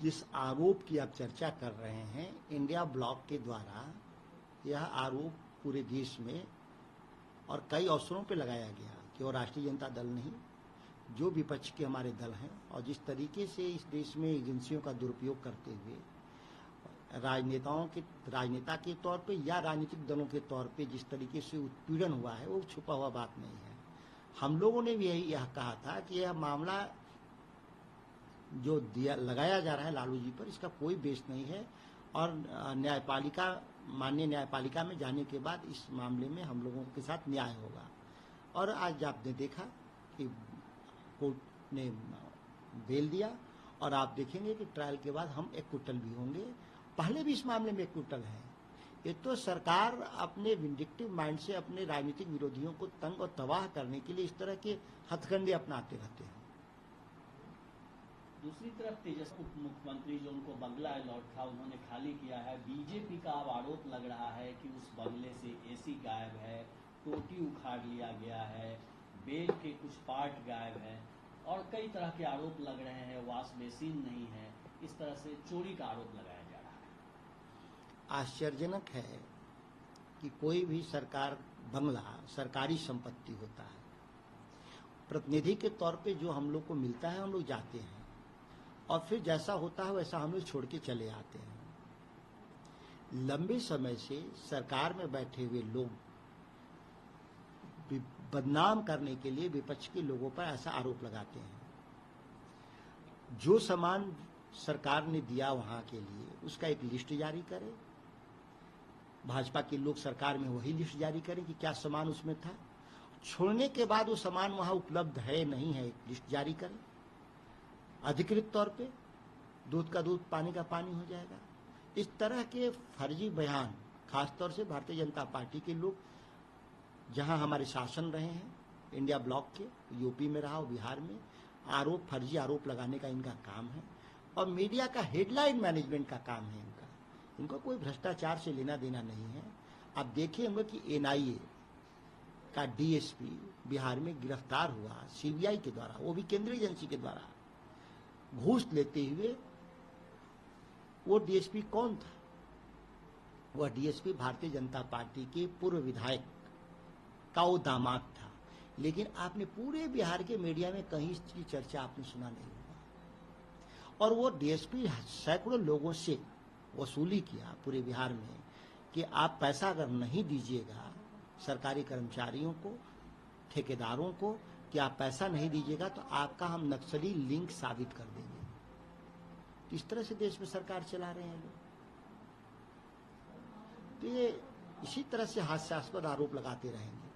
जिस आरोप की आप चर्चा कर रहे हैं, इंडिया ब्लॉक के द्वारा यह आरोप पूरे देश में और कई अवसरों पर लगाया गया कि वो राष्ट्रीय जनता दल नहीं, जो विपक्ष के हमारे दल हैं और जिस तरीके से इस देश में एजेंसियों का दुरुपयोग करते हुए राजनेता के तौर पे या राजनीतिक दलों के तौर पे जिस तरीके से उत्पीड़न हुआ है, वो छुपा हुआ बात नहीं है। हम लोगों ने भी यह कहा था कि यह मामला जो लगाया जा रहा है लालू जी पर, इसका कोई बेस नहीं है और माननीय न्यायपालिका में जाने के बाद इस मामले में हम लोगों के साथ न्याय होगा। और आज आपने देखा कि कोर्ट ने बेल दिया और आप देखेंगे कि ट्रायल के बाद हम एक्विटल भी होंगे। पहले भी इस मामले में एक्विटल है। ये तो सरकार अपने विंडिक्टिव माइंड से अपने राजनीतिक विरोधियों को तंग और तबाह करने के लिए इस तरह के हथकंडे अपनाते रहते हैं। दूसरी तरफ तेजस्वी उप मुख्यमंत्री जो उनको बंगला अलॉट था उन्होंने खाली किया है। बीजेपी का अब आरोप लग रहा है कि उस बंगले से एसी गायब है, टोटी उखाड़ लिया गया है, बेड के कुछ पार्ट गायब है और कई तरह के आरोप लग रहे हैं। वॉश बेसिन नहीं है, इस तरह से चोरी का आरोप लगाया जा रहा है। आश्चर्यजनक है कि कोई भी बंगला सरकारी संपत्ति होता है, प्रतिनिधि के तौर पे जो हम लोग को मिलता है हम लोग जाते हैं और फिर जैसा होता है वैसा हम लोग छोड़ के चले आते हैं। लंबे समय से सरकार में बैठे हुए लोग बदनाम करने के लिए विपक्ष के लोगों पर ऐसा आरोप लगाते हैं। जो सामान सरकार ने दिया वहां के लिए उसका एक लिस्ट जारी करे, भाजपा के लोग सरकार में वही लिस्ट जारी करें कि क्या सामान उसमें था, छोड़ने के बाद वो सामान वहां उपलब्ध है नहीं है, एक लिस्ट जारी करें अधिकृत तौर पे। दूध का दूध, पानी का पानी हो जाएगा। इस तरह के फर्जी बयान खासतौर से भारतीय जनता पार्टी के लोग जहां हमारे शासन रहे हैं, इंडिया ब्लॉक के, यूपी में रहा और बिहार में, फर्जी आरोप लगाने का इनका काम है और मीडिया का हेडलाइन मैनेजमेंट का काम है इनका कोई भ्रष्टाचार से लेना देना नहीं है। आप देखिए होंगे कि एनआईए का डीएसपी बिहार में गिरफ्तार हुआ सीबीआई के द्वारा, वो भी केंद्रीय एजेंसी के द्वारा घूस लेते हुए। वो डीएसपी कौन था? वह डीएसपी भारतीय जनता पार्टी के पूर्व विधायक का वो दामाद था। लेकिन आपने पूरे बिहार के मीडिया में कहीं इसकी चर्चा आपने सुना नहीं होगा। और वो डीएसपी सैकड़ों लोगों से वसूली किया पूरे बिहार में कि आप पैसा अगर नहीं दीजिएगा सरकारी कर्मचारियों को, ठेकेदारों को, कि आप पैसा नहीं दीजिएगा तो आपका हम नक्सली लिंक साबित कर देंगे। तो इस तरह से देश में सरकार चला रहे हैं लोग। तो ये इसी तरह से हास्यास्पद आरोप लगाते रहेंगे।